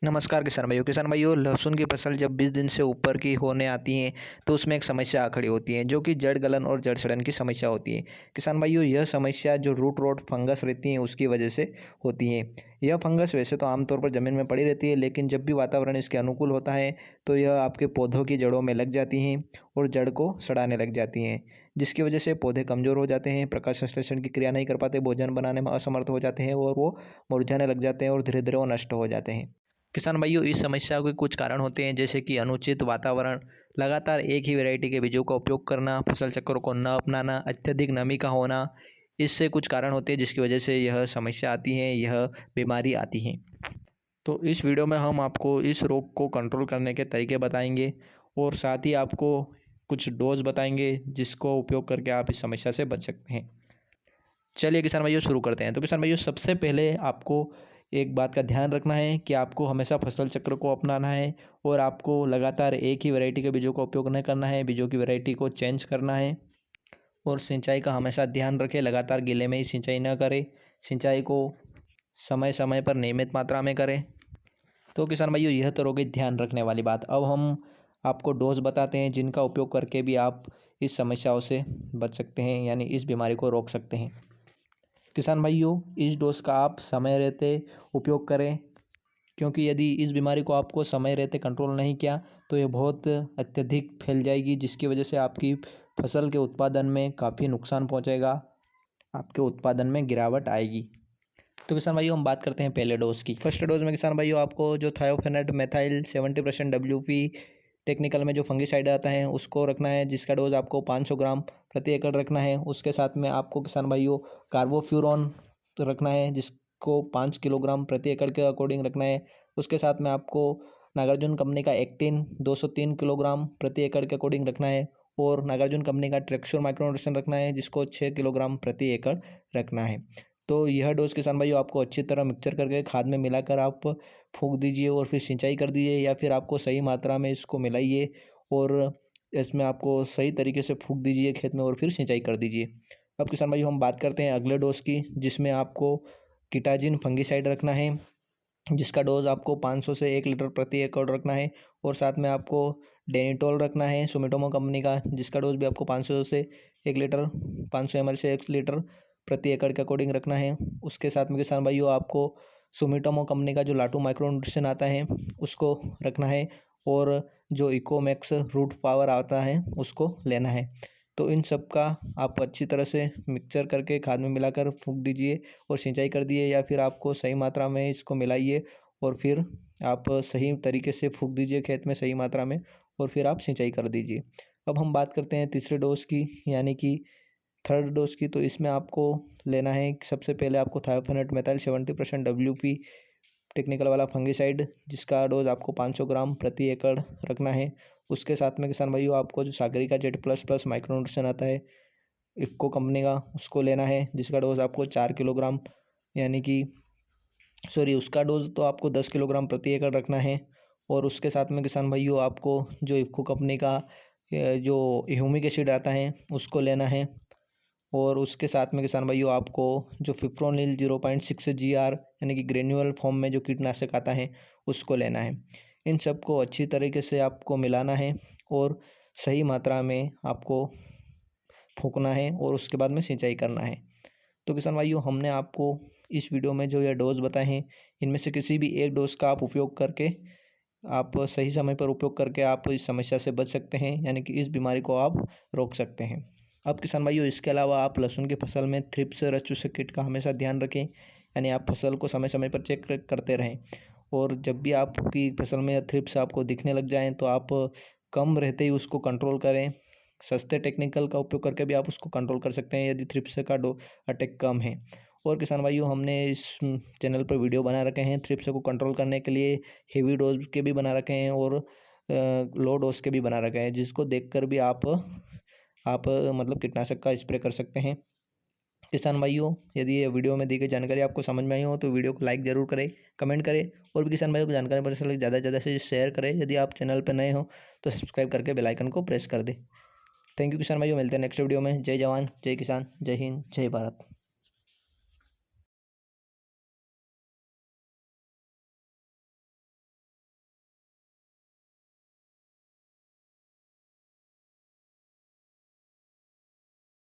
नमस्कार किसान भाइयों, लहसुन की फसल जब 20 दिन से ऊपर की होने आती है तो उसमें एक समस्या आ खड़ी होती है जो कि जड़ गलन और जड़ सड़न की समस्या होती है। किसान भाइयों, यह समस्या जो रूट रॉट फंगस रहती है उसकी वजह से होती है। यह फंगस वैसे तो आमतौर पर ज़मीन में पड़ी रहती है, लेकिन जब भी वातावरण इसके अनुकूल होता है तो यह आपके पौधों की जड़ों में लग जाती हैं और जड़ को सड़ाने लग जाती हैं, जिसकी वजह से पौधे कमज़ोर हो जाते हैं, प्रकाश संश्लेषण की क्रिया नहीं कर पाते, भोजन बनाने में असमर्थ हो जाते हैं और वो मुरझाने लग जाते हैं और धीरे धीरे वो नष्ट हो जाते हैं। किसान भाइयों, इस समस्या के कुछ कारण होते हैं, जैसे कि अनुचित वातावरण, लगातार एक ही वैरायटी के बीजों का उपयोग करना, फसल चक्र को न अपनाना, अत्यधिक नमी का होना। इससे कुछ कारण होते हैं जिसकी वजह से यह समस्या आती है, यह बीमारी आती है। तो इस वीडियो में हम आपको इस रोग को कंट्रोल करने के तरीके बताएंगे और साथ ही आपको कुछ डोज बताएंगे जिसको उपयोग करके आप इस समस्या से बच सकते हैं। चलिए किसान भाइयों, शुरू करते हैं। तो किसान भाइयों, सबसे पहले आपको एक बात का ध्यान रखना है कि आपको हमेशा फसल चक्र को अपनाना है और आपको लगातार एक ही वैरायटी के बीजों का उपयोग नहीं करना है, बीजों की वैरायटी को चेंज करना है। और सिंचाई का हमेशा ध्यान रखें, लगातार गीले में ही सिंचाई न करें, सिंचाई को समय समय पर नियमित मात्रा में करें। तो किसान भाइयों, यह तो हो गई ध्यान रखने वाली बात। अब हम आपको डोज बताते हैं जिनका उपयोग करके भी आप इस समस्याओं से बच सकते हैं, यानी इस बीमारी को रोक सकते हैं। किसान भाइयों, इस डोज का आप समय रहते उपयोग करें, क्योंकि यदि इस बीमारी को आपको समय रहते कंट्रोल नहीं किया तो ये बहुत अत्यधिक फैल जाएगी, जिसकी वजह से आपकी फसल के उत्पादन में काफ़ी नुकसान पहुंचेगा, आपके उत्पादन में गिरावट आएगी। तो किसान भाइयों, हम बात करते हैं पहले डोज की। फर्स्ट डोज में किसान भाइयों आपको जो थायोफेनेट मेथाइल 70% WP टेक्निकल में जो फंगिसाइड आता है उसको रखना है, जिसका डोज आपको 500 ग्राम प्रति एकड़ रखना है। उसके साथ में आपको किसान भाइयों कार्बोफ्यूरॉन तो रखना है, जिसको 5 किलोग्राम प्रति एकड़ के अकॉर्डिंग रखना है। उसके साथ में आपको नागार्जुन कंपनी का एक्टिन 203 किलोग्राम प्रति एकड़ के अकॉर्डिंग रखना है और नागार्जुन कंपनी का ट्रेक्सोर माइक्रो न्यूट्रिशन रखना है, जिसको 6 किलोग्राम प्रति एकड़ रखना है। तो यह डोज किसान भाइयों आपको अच्छी तरह मिक्सचर करके खाद में मिलाकर आप फूंक दीजिए और फिर सिंचाई कर दीजिए, या फिर आपको सही मात्रा में इसको मिलाइए और इसमें आपको सही तरीके से फूंक दीजिए खेत में और फिर सिंचाई कर दीजिए। अब किसान भाइयों, हम बात करते हैं अगले डोज की, जिसमें आपको किटाजिन फंगिसाइड रखना है, जिसका डोज आपको 500 से 1 लीटर प्रति एकड़ रखना है। और साथ में आपको डेनिटोल रखना है सुमिटोमो कंपनी का, जिसका डोज भी आपको 500 से 1 लीटर 500 ml से 1 लीटर प्रति एकड़ के अकॉर्डिंग रखना है। उसके साथ में किसान भाइयों आपको सुमिटोमो कंपनी का जो लाटू माइक्रो न्यूट्रिशन आता है उसको रखना है और जो इकोमैक्स रूट पावर आता है उसको लेना है। तो इन सब का आप अच्छी तरह से मिक्सचर करके खाद में मिलाकर फूंक दीजिए और सिंचाई कर दिए, या फिर आपको सही मात्रा में इसको मिलाइए और फिर आप सही तरीके से फूंक दीजिए खेत में सही मात्रा में और फिर आप सिंचाई कर दीजिए। अब हम बात करते हैं तीसरे डोज की, यानी कि थर्ड डोज की। तो इसमें आपको लेना है कि सबसे पहले आपको थायोफेनेट मेथाइल 70% WP टेक्निकल वाला फंगिसाइड, जिसका डोज आपको 500 ग्राम प्रति एकड़ रखना है। उसके साथ में किसान भाइयों आपको जो सागरिका Z++ माइक्रो न्यूट्रिशन आता है इफ़को कंपनी का, उसको लेना है, जिसका डोज आपको 4 किलोग्राम, यानी कि उसका डोज तो आपको 10 किलोग्राम प्रति एकड़ रखना है। और उसके साथ में किसान भाइयों आपको जो इफ़को कंपनी का जो ह्यूमिक एसिड आता है उसको लेना है। और उसके साथ में किसान भाइयों आपको जो फिप्रोनिल 0.6 GR, यानी कि ग्रेन्यूअल फॉर्म में जो कीटनाशक आता है उसको लेना है। इन सबको अच्छी तरीके से आपको मिलाना है और सही मात्रा में आपको फूकना है और उसके बाद में सिंचाई करना है। तो किसान भाइयों, हमने आपको इस वीडियो में जो ये डोज बताए हैं इनमें से किसी भी एक डोज का आप उपयोग करके आप सही समय पर उपयोग करके आप इस समस्या से बच सकते हैं, यानी कि इस बीमारी को आप रोक सकते हैं। अब किसान भाइयों, इसके अलावा आप लहसुन की फसल में थ्रिप्स रस चूसक कीट का हमेशा ध्यान रखें, यानी आप फसल को समय समय पर चेक करते रहें। और जब भी आपकी फसल में थ्रिप्स आपको दिखने लग जाएँ तो आप कम रहते ही उसको कंट्रोल करें। सस्ते टेक्निकल का उपयोग करके भी आप उसको कंट्रोल कर सकते हैं यदि थ्रिप्स का अटैक कम है। और किसान भाइयों, हमने इस चैनल पर वीडियो बना रखे हैं थ्रिप्स को कंट्रोल करने के लिए, हेवी डोज के भी बना रखे हैं और लो डोज के भी बना रखे हैं, जिसको देखकर भी आप मतलब कीटनाशक का स्प्रे कर सकते हैं। किसान भाइयों, यदि ये वीडियो में दी गई जानकारी आपको समझ में आई हो तो वीडियो को लाइक ज़रूर करें, कमेंट करें और भी किसान भाइयों को जानकारी पता चले ज़्यादा से ज़्यादा से शेयर करें। यदि आप चैनल पर नए हो तो सब्सक्राइब करके बेल आइकन को प्रेस कर दें। थैंक यू किसान भाइयों, मिलते हैं नेक्स्ट वीडियो में। जय जवान, जय किसान, जय हिंद, जय भारत।